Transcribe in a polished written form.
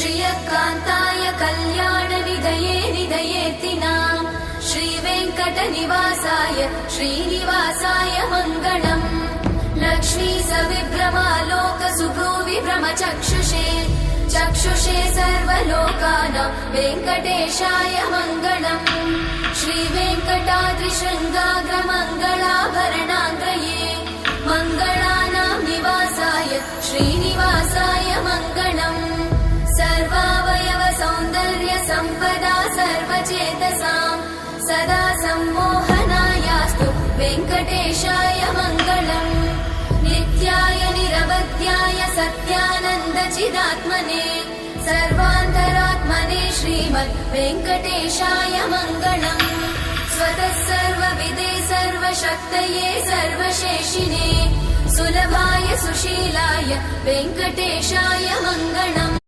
श्रियकान्ताय कल्याणनिधये निधयेतिनाम् श्रीवेङ्कटनिवासाय श्रीनिवासाय मङ्गलम् लक्ष्मी सविभ्रमालोक सुभ्रूविभ्रमचक्षुषे चक्षुषे सर्वलोकानां वेङ्कटेशाय मङ्गलम् श्रीवेङ्कटाद्रिशृङ्गाग्रमङ्गलाभरणाङ्गये मङ्गलानां निवासाय श्रीनिवासाय मङ्गलम् सर्वावयव सौन्दर्य सम्पदा सर्वचेतसां सदा सम्मोहनायास्तु वेङ्कटेशाय मङ्गलम् नित्याय निरवध्याय सत्यानन्दचिदात्मने सर्वान्तरात्मने श्रीमद् वेङ्कटेशाय मङ्गलम् स्वतः सर्वविदे सर्वशक्तये सर्वशेषिने सुलभाय सुशीलाय वेङ्कटेशाय मङ्गलम्